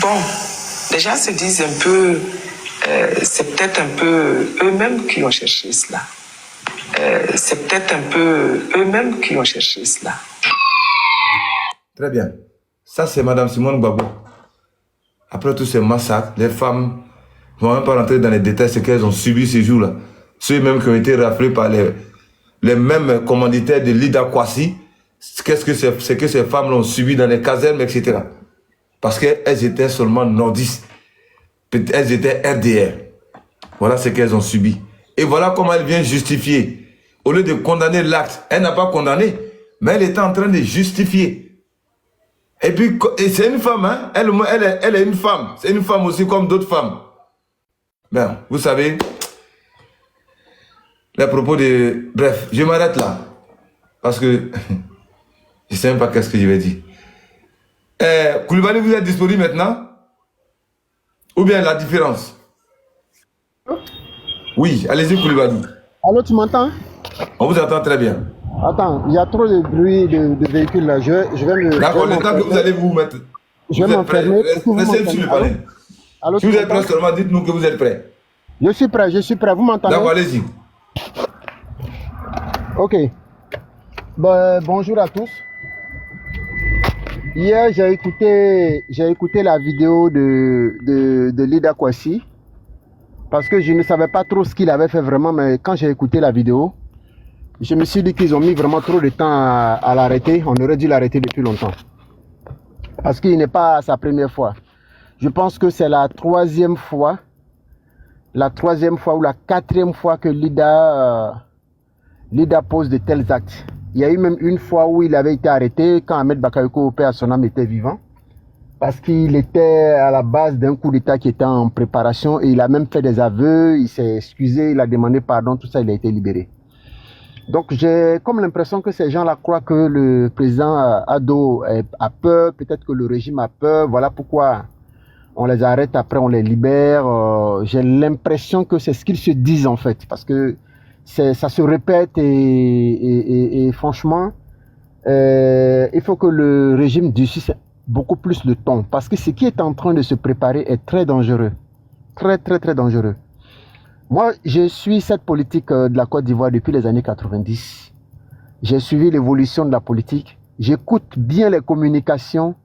Bon, les gens se disent un peu, c'est peut-être un peu eux-mêmes qui ont cherché cela. C'est peut-être un peu eux-mêmes qui ont cherché cela. Très bien. Ça, c'est Madame Simone Gbagbo. Après tous ces massacres, les femmes ne vont même pas rentrer dans les détails ce qu'elles ont subi ces jours-là. Ceux mêmes qui ont été raflés par les mêmes commanditaires de Lida Kwasi, qu'est-ce que ces femmes l'ont subi dans les casernes, etc. Parce qu'elles étaient seulement nordistes. Elles étaient RDR. Voilà ce qu'elles ont subi. Et voilà comment elle vient justifier. Au lieu de condamner l'acte, elle n'a pas condamné, mais elle était en train de justifier. Et puis, c'est une femme, hein? Elle est une femme. C'est une femme aussi comme d'autres femmes. Ben, vous savez, les propos de... Bref, je m'arrête là. Parce que je ne sais même pas qu'est-ce que je vais dire. Koulibaly, vous êtes disponible maintenant? Ou bien la différence? Oui, allez-y Koulibaly. Allô, tu m'entends? On vous entend très bien. Attends, il y a trop de bruit de véhicules là. Je vais me... D'accord, le temps que vous allez vous mettre... Je vais m'enfermer. Restez sur le palais. Allô, si vous êtes prêt seulement, dites-nous que vous êtes prêt. Je suis prêt, je suis prêt. Vous m'entendez? D'accord, allez-y. Ok. Bonjour à tous. Hier, j'ai écouté la vidéo de Lida Kwasi parce que je ne savais pas trop ce qu'il avait fait vraiment, mais quand j'ai écouté la vidéo, je me suis dit qu'ils ont mis vraiment trop de temps à l'arrêter. On aurait dû l'arrêter depuis longtemps. Parce qu'il n'est pas sa première fois. Je pense que c'est la troisième fois ou la quatrième fois que Lida pose de tels actes. Il y a eu même une fois où il avait été arrêté quand Ahmed Bakayoko, père son âme, était vivant. Parce qu'il était à la base d'un coup d'État qui était en préparation et il a même fait des aveux, il s'est excusé, il a demandé pardon, tout ça, il a été libéré. Donc j'ai comme l'impression que ces gens-là croient que le président Ado a peur, peut-être que le régime a peur, voilà pourquoi on les arrête, après on les libère. J'ai l'impression que c'est ce qu'ils se disent en fait, parce que ça se répète et franchement, il faut que le régime durcisse beaucoup plus le ton, parce que ce qui est en train de se préparer est très dangereux, très très très dangereux. Moi, je suis cette politique de la Côte d'Ivoire depuis les années 90. J'ai suivi l'évolution de la politique. J'écoute bien les communications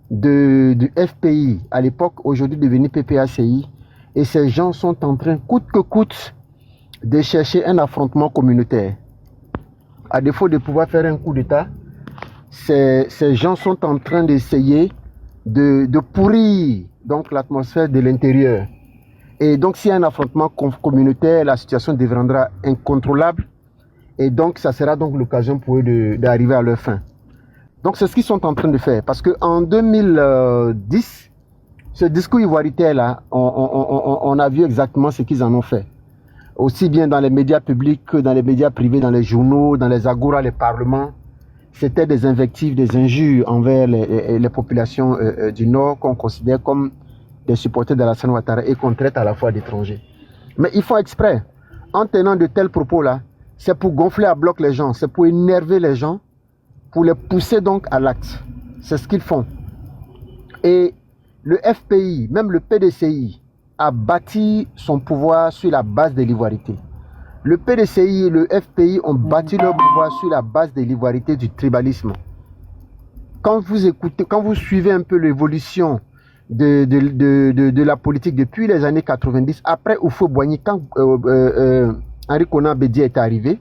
du FPI, à l'époque, aujourd'hui devenu PPACI. Et ces gens sont en train, coûte que coûte, de chercher un affrontement communautaire. À défaut de pouvoir faire un coup d'État, ces gens sont en train d'essayer de pourrir donc l'atmosphère de l'intérieur. Et donc, s'il y a un affrontement communautaire, la situation deviendra incontrôlable. Et donc, ça sera donc l'occasion pour eux d'arriver à leur fin. Donc, c'est ce qu'ils sont en train de faire. Parce qu'en 2010, ce discours ivoiritaire-là, on a vu exactement ce qu'ils en ont fait. Aussi bien dans les médias publics que dans les médias privés, dans les journaux, dans les agoras, les parlements. C'était des invectives, des injures envers les populations du Nord qu'on considère comme des supporters d'Alassane Ouattara et qu'on traite à la fois d'étrangers. Mais ils font exprès. En tenant de tels propos-là, c'est pour gonfler à bloc les gens, c'est pour énerver les gens, pour les pousser donc à l'acte. C'est ce qu'ils font. Et le FPI, même le PDCI, a bâti son pouvoir sur la base de l'ivoirité. Le PDCI et le FPI ont bâti leur pouvoir sur la base de l'ivoirité du tribalisme. Quand vous suivez un peu l'évolution de la politique depuis les années 90, après Houphouët-Boigny, quand Henri Konan Bédié est arrivé,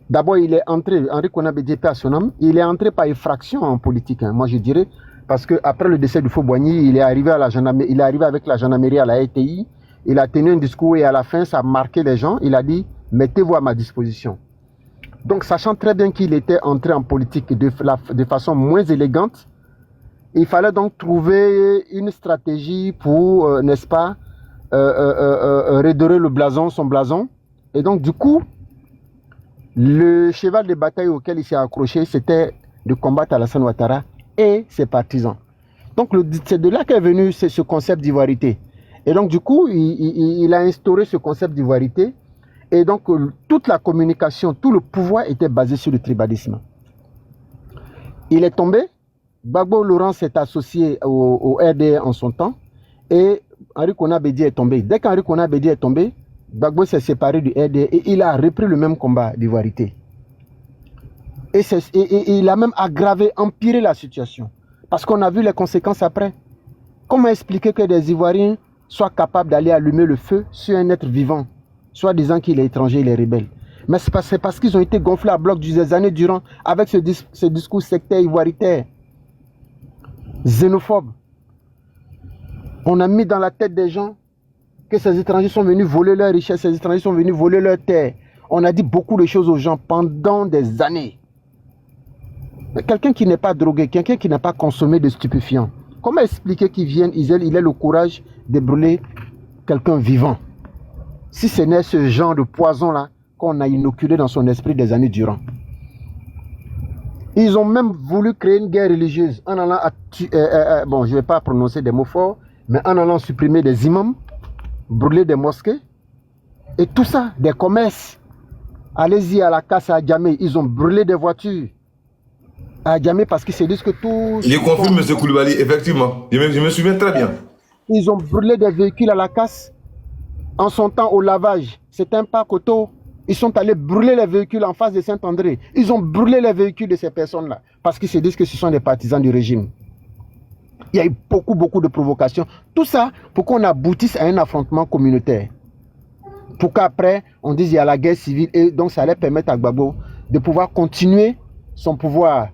d'abord il est entré, Henri Konan Bédié perd son âme, il est entré par effraction en politique, hein, moi je dirais, parce qu'après le décès de Houphouët-Boigny, il est arrivé avec la gendarmerie à la RTI, il a tenu un discours et à la fin ça a marqué les gens, il a dit « mettez-vous à ma disposition ». Donc sachant très bien qu'il était entré en politique de façon moins élégante, il fallait donc trouver une stratégie pour, n'est-ce pas, redorer le blason, son blason. Et donc, du coup, le cheval de bataille auquel il s'est accroché, c'était de combattre Alassane Ouattara et ses partisans. Donc, c'est de là qu'est venu ce concept d'ivoirité. Et donc, du coup, il a instauré ce concept d'ivoirité. Et donc, toute la communication, tout le pouvoir était basé sur le tribalisme. Il est tombé. Gbagbo Laurent s'est associé au RDR en son temps et Henri Konan Bédié est tombé. Dès qu'Henri Konan Bédié est tombé, Gbagbo s'est séparé du RDR et il a repris le même combat d'ivoirité. Et il a même aggravé, empiré la situation. Parce qu'on a vu les conséquences après. Comment expliquer que des Ivoiriens soient capables d'aller allumer le feu sur un être vivant, soit disant qu'il est étranger, il est rebelle? Mais c'est parce qu'ils ont été gonflés à bloc des années durant avec ce discours sectaire ivoiritaire, xénophobe. On a mis dans la tête des gens que ces étrangers sont venus voler leurs richesses, ces étrangers sont venus voler leurs terres. On a dit beaucoup de choses aux gens pendant des années. Quelqu'un qui n'est pas drogué, quelqu'un qui n'a pas consommé de stupéfiants, comment expliquer qu'il vienne, il ait le courage de brûler quelqu'un vivant? Si ce n'est ce genre de poison-là qu'on a inoculé dans son esprit des années durant. Ils ont même voulu créer une guerre religieuse en allant bon, je ne vais pas prononcer des mots forts, mais en allant supprimer des imams, brûler des mosquées, et tout ça, des commerces. Allez-y à la casse à Djamé, ils ont brûlé des voitures à Djamé parce qu'ils se disent que tout... Je confirme, M. Koulibaly, effectivement. Je me souviens très bien. Ils ont brûlé des véhicules à la casse. En son temps, au lavage, c'est un parc auto. Ils sont allés brûler les véhicules en face de Saint-André. Ils ont brûlé les véhicules de ces personnes-là parce qu'ils se disent que ce sont des partisans du régime. Il y a eu beaucoup de provocations. Tout ça pour qu'on aboutisse à un affrontement communautaire. Pour qu'après, on dise qu'il y a la guerre civile et donc ça allait permettre à Gbagbo de pouvoir continuer son pouvoir.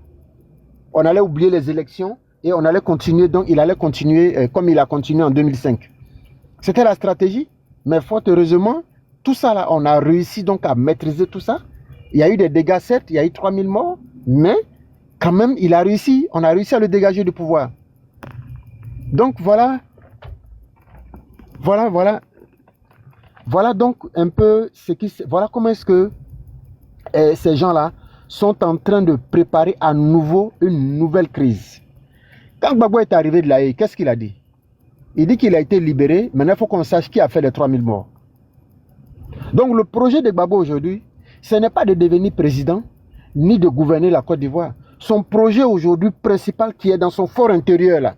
On allait oublier les élections et on allait continuer, donc il allait continuer comme il a continué en 2005. C'était la stratégie, mais fort heureusement, tout ça là, on a réussi donc à maîtriser tout ça. Il y a eu des dégâts, certes, il y a eu 3000 morts, mais quand même, on a réussi à le dégager du pouvoir. Donc voilà donc un peu voilà comment est-ce que ces gens-là sont en train de préparer à nouveau une nouvelle crise. Quand Gbagbo est arrivé de l'AE, qu'est-ce qu'il a dit? Il dit qu'il a été libéré, maintenant il faut qu'on sache qui a fait les 3000 morts. Donc le projet de Gbagbo aujourd'hui, ce n'est pas de devenir président, ni de gouverner la Côte d'Ivoire. Son projet aujourd'hui principal qui est dans son fort intérieur là,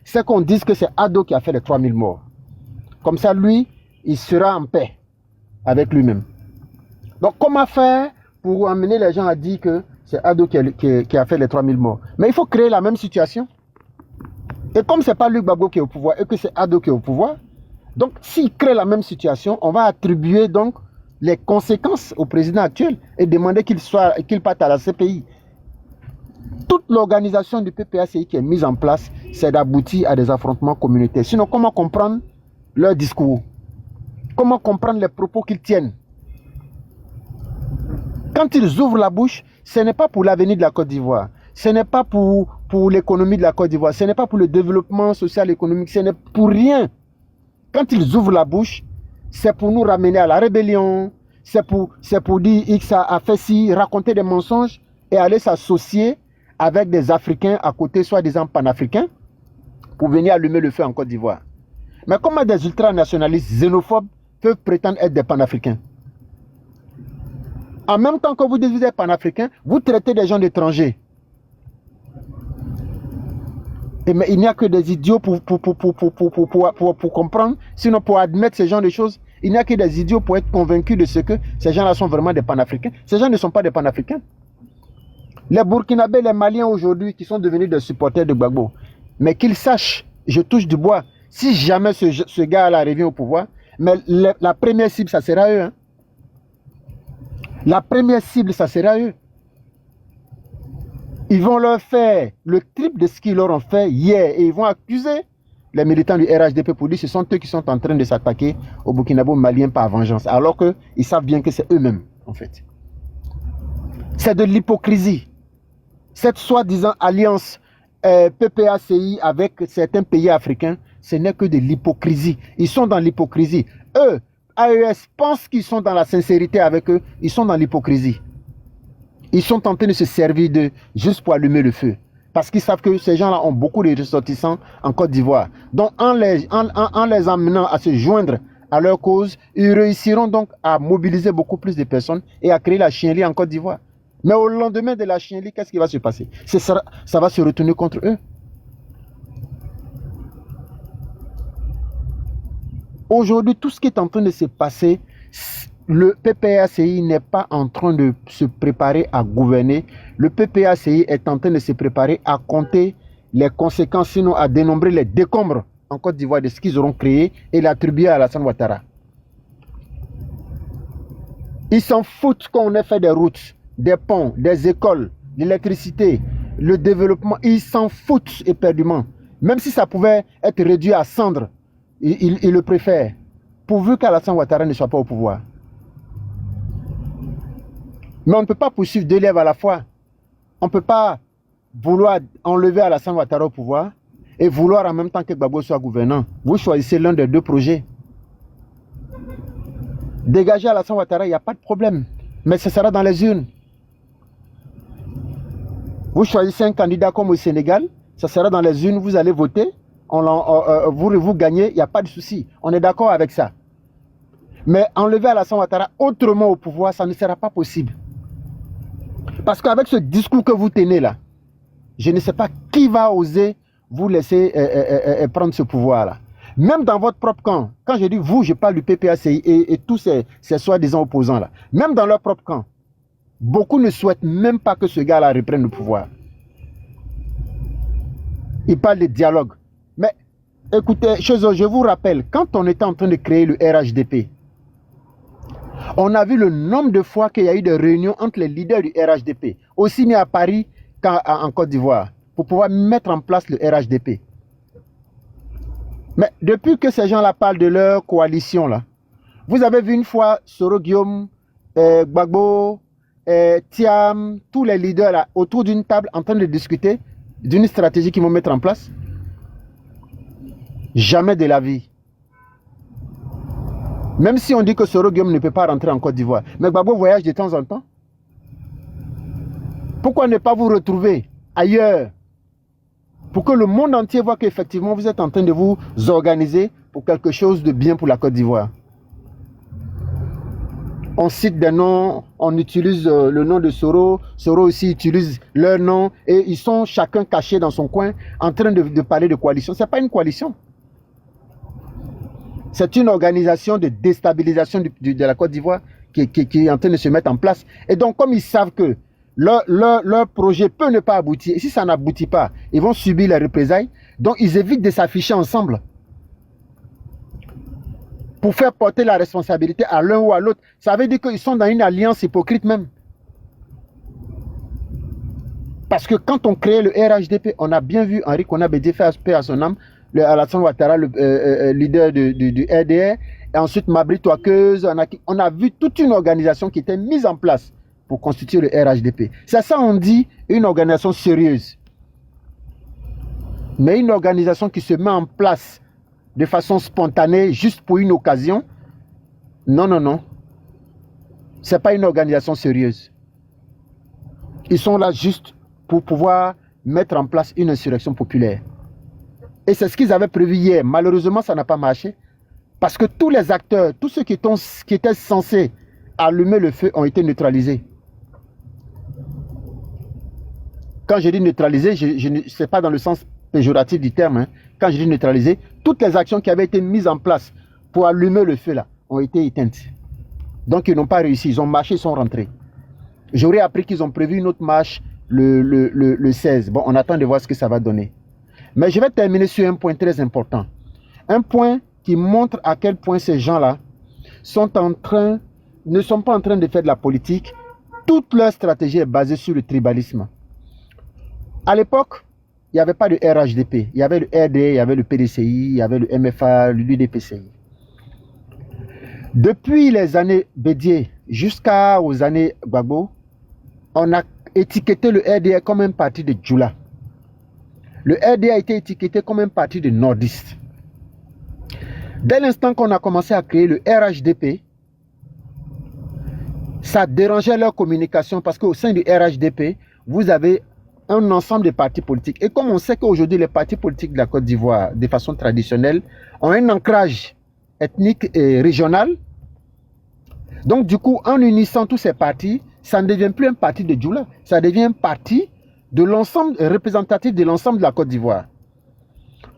c'est qu'on dise que c'est Ado qui a fait les 3000 morts. Comme ça, lui, il sera en paix avec lui-même. Donc comment faire pour amener les gens à dire que c'est Ado qui a fait les 3000 morts? Mais il faut créer la même situation. Et comme ce n'est pas Luc Gbagbo qui est au pouvoir et que c'est Ado qui est au pouvoir, donc s'il crée la même situation, on va attribuer donc les conséquences au président actuel et demander qu'il parte à la CPI. Toute l'organisation du PPACI qui est mise en place, c'est d'aboutir à des affrontements communautaires. Sinon, comment comprendre leur discours? Comment comprendre les propos qu'ils tiennent? Quand ils ouvrent la bouche, ce n'est pas pour l'avenir de la Côte d'Ivoire. Ce n'est pas pour l'économie de la Côte d'Ivoire. Ce n'est pas pour le développement social et économique. Ce n'est pour rien. Quand ils ouvrent la bouche, c'est pour nous ramener à la rébellion. C'est pour dire X a fait ci, raconter des mensonges et aller s'associer avec des Africains à côté, soi-disant panafricains, pour venir allumer le feu en Côte d'Ivoire. Mais comment des ultranationalistes xénophobes peuvent prétendre être des panafricains? En même temps que vous dites que vous êtes panafricain, vous traitez des gens d'étrangers. Mais il n'y a que des idiots pour comprendre, sinon pour admettre ce genre de choses, il n'y a que des idiots pour être convaincus de ce que ces gens-là sont vraiment des panafricains. Ces gens ne sont pas des panafricains. Les Burkinabés, les Maliens aujourd'hui qui sont devenus des supporters de Gbagbo, mais qu'ils sachent, je touche du bois, si jamais ce gars-là revient au pouvoir, mais la première cible, ça sera eux. Hein. La première cible, ça sera eux. Ils vont leur faire le triple de ce qu'ils leur ont fait hier et ils vont accuser les militants du RHDP pour dire que ce sont eux qui sont en train de s'attaquer aux Burkinabés maliens par vengeance, alors qu'ils savent bien que c'est eux-mêmes, en fait. C'est de l'hypocrisie. Cette soi-disant alliance PPACI avec certains pays africains, ce n'est que de l'hypocrisie. Ils sont dans l'hypocrisie. Eux, AES, pensent qu'ils sont dans la sincérité avec eux, ils sont dans l'hypocrisie. Ils sont en train de se servir d'eux juste pour allumer le feu. Parce qu'ils savent que ces gens-là ont beaucoup de ressortissants en Côte d'Ivoire. Donc en les amenant à se joindre à leur cause, ils réussiront donc à mobiliser beaucoup plus de personnes et à créer la chienlit en Côte d'Ivoire. Mais au lendemain de la chienlit, qu'est-ce qui va se passer? Ça va se retourner contre eux. Aujourd'hui, tout ce qui est en train de se passer, le PPACI n'est pas en train de se préparer à gouverner. Le PPACI est en train de se préparer à compter les conséquences, sinon à dénombrer les décombres en Côte d'Ivoire de ce qu'ils auront créé et l'attribuer à Alassane Ouattara. Ils s'en foutent qu'on ait fait des routes, des ponts, des écoles, l'électricité, le développement. Ils s'en foutent éperdument. Même si ça pouvait être réduit à cendres, ils le préfèrent, pourvu qu'Alassane Ouattara ne soit pas au pouvoir. Mais on ne peut pas poursuivre deux lèvres à la fois. On ne peut pas vouloir enlever Alassane Ouattara au pouvoir et vouloir en même temps que Gbagbo soit gouvernant. Vous choisissez l'un des deux projets. Dégager Alassane Ouattara, il n'y a pas de problème. Mais ce sera dans les urnes. Vous choisissez un candidat comme au Sénégal, ça sera dans les urnes, vous allez voter, vous gagnez, il n'y a pas de souci. On est d'accord avec ça. Mais enlever Alassane Ouattara autrement au pouvoir, ça ne sera pas possible. Parce qu'avec ce discours que vous tenez là, je ne sais pas qui va oser vous laisser prendre ce pouvoir-là. Même dans votre propre camp, quand je dis vous, je parle du PPACI et tous ces soi-disant opposants-là. Même dans leur propre camp, beaucoup ne souhaitent même pas que ce gars-là reprenne le pouvoir. Ils parlent de dialogue. Mais écoutez, je vous rappelle, quand on était en train de créer le RHDP, on a vu le nombre de fois qu'il y a eu des réunions entre les leaders du RHDP, aussi bien à Paris qu'en Côte d'Ivoire, pour pouvoir mettre en place le RHDP. Mais depuis que ces gens-là parlent de leur coalition, là, vous avez vu une fois Soro Guillaume, Gbagbo, Thiam, tous les leaders là, autour d'une table en train de discuter d'une stratégie qu'ils vont mettre en place? Jamais de la vie. Même si on dit que Soro Guillaume ne peut pas rentrer en Côte d'Ivoire, mais Gbagbo voyage de temps en temps. Pourquoi ne pas vous retrouver ailleurs? Pour que le monde entier voit qu'effectivement vous êtes en train de vous organiser pour quelque chose de bien pour la Côte d'Ivoire. On cite des noms, on utilise le nom de Soro, Soro aussi utilise leur nom et ils sont chacun cachés dans son coin en train de parler de coalition. Ce n'est pas une coalition. C'est une organisation de déstabilisation de la Côte d'Ivoire qui est en train de se mettre en place. Et donc comme ils savent que leur projet peut ne pas aboutir, et si ça n'aboutit pas, ils vont subir les représailles, donc ils évitent de s'afficher ensemble pour faire porter la responsabilité à l'un ou à l'autre. Ça veut dire qu'ils sont dans une alliance hypocrite même. Parce que quand on crée le RHDP, on a bien vu Henri Konan-Bédié faire paix à son âme, Alassane Ouattara, le leader du RDR, et ensuite Mabri Touakeuse. On a vu toute une organisation qui était mise en place pour constituer le RHDP. C'est ça on dit une organisation sérieuse. Mais une organisation qui se met en place de façon spontanée, juste pour une occasion, non, non, non. Ce n'est pas une organisation sérieuse. Ils sont là juste pour pouvoir mettre en place une insurrection populaire. Et c'est ce qu'ils avaient prévu hier. Malheureusement, ça n'a pas marché. Parce que tous les acteurs, tous ceux qui étaient censés allumer le feu ont été neutralisés. Quand je dis neutraliser, ce n'est pas dans le sens péjoratif du terme. Hein. Quand je dis neutraliser, toutes les actions qui avaient été mises en place pour allumer le feu là ont été éteintes. Donc ils n'ont pas réussi, ils ont marché, ils sont rentrés. J'aurais appris qu'ils ont prévu une autre marche le 16. Bon, on attend de voir ce que ça va donner. Mais je vais terminer sur un point très important. Un point qui montre à quel point ces gens-là ne sont pas en train de faire de la politique. Toute leur stratégie est basée sur le tribalisme. À l'époque, il n'y avait pas de RHDP. Il y avait le RD, il y avait le PDCI, il y avait le MFA, l'UDPCI. Depuis les années Bédié jusqu'aux années Gbagbo, on a étiqueté le RDA comme un parti de Djoula. Le RDA a été étiqueté comme un parti de nordistes. Dès l'instant qu'on a commencé à créer le RHDP, ça dérangeait leur communication parce qu'au sein du RHDP, vous avez un ensemble de partis politiques. Et comme on sait qu'aujourd'hui, les partis politiques de la Côte d'Ivoire, de façon traditionnelle, ont un ancrage ethnique et régional, donc du coup, en unissant tous ces partis, ça ne devient plus un parti de Djoula, ça devient un parti de l'ensemble, représentatif de l'ensemble de la Côte d'Ivoire.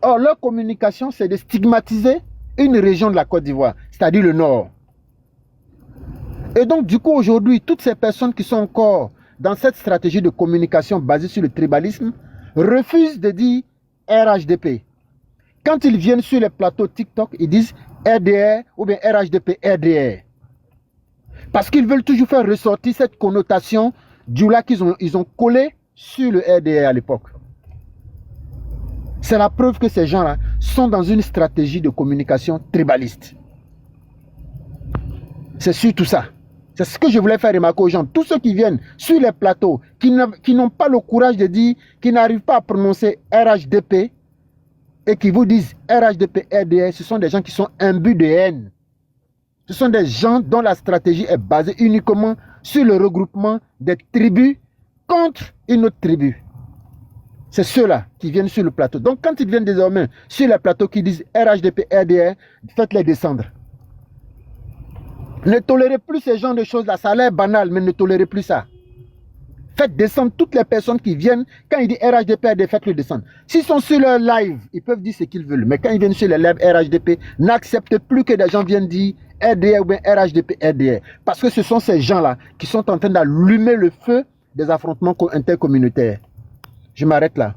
Or, leur communication, c'est de stigmatiser une région de la Côte d'Ivoire, c'est-à-dire le Nord. Et donc, du coup, aujourd'hui, toutes ces personnes qui sont encore dans cette stratégie de communication basée sur le tribalisme refusent de dire RHDP. Quand ils viennent sur les plateaux TikTok, ils disent RDR ou bien RHDP, RDR. Parce qu'ils veulent toujours faire ressortir cette connotation Djoula qu'ils ont collée sur le RDR à l'époque. C'est la preuve que ces gens-là sont dans une stratégie de communication tribaliste. C'est surtout ça. C'est ce que je voulais faire remarquer aux gens. Tous ceux qui viennent sur les plateaux, qui n'ont pas le courage de dire, qui n'arrivent pas à prononcer RHDP et qui vous disent RHDP, RDR, ce sont des gens qui sont imbus de haine. Ce sont des gens dont la stratégie est basée uniquement sur le regroupement des tribus contre une autre tribu. C'est ceux-là qui viennent sur le plateau. Donc quand ils viennent désormais sur les plateaux qui disent RHDP, RDR, faites-les descendre. Ne tolérez plus ce genre de choses-là. Ça a l'air banal, mais ne tolérez plus ça. Faites descendre toutes les personnes qui viennent. Quand ils disent RHDP, RDR, faites-le descendre. S'ils sont sur leur live, ils peuvent dire ce qu'ils veulent. Mais quand ils viennent sur les lives RHDP, n'acceptez plus que des gens viennent dire RDR ou bien RHDP, RDR. Parce que ce sont ces gens-là qui sont en train d'allumer le feu des affrontements intercommunautaires. Je m'arrête là.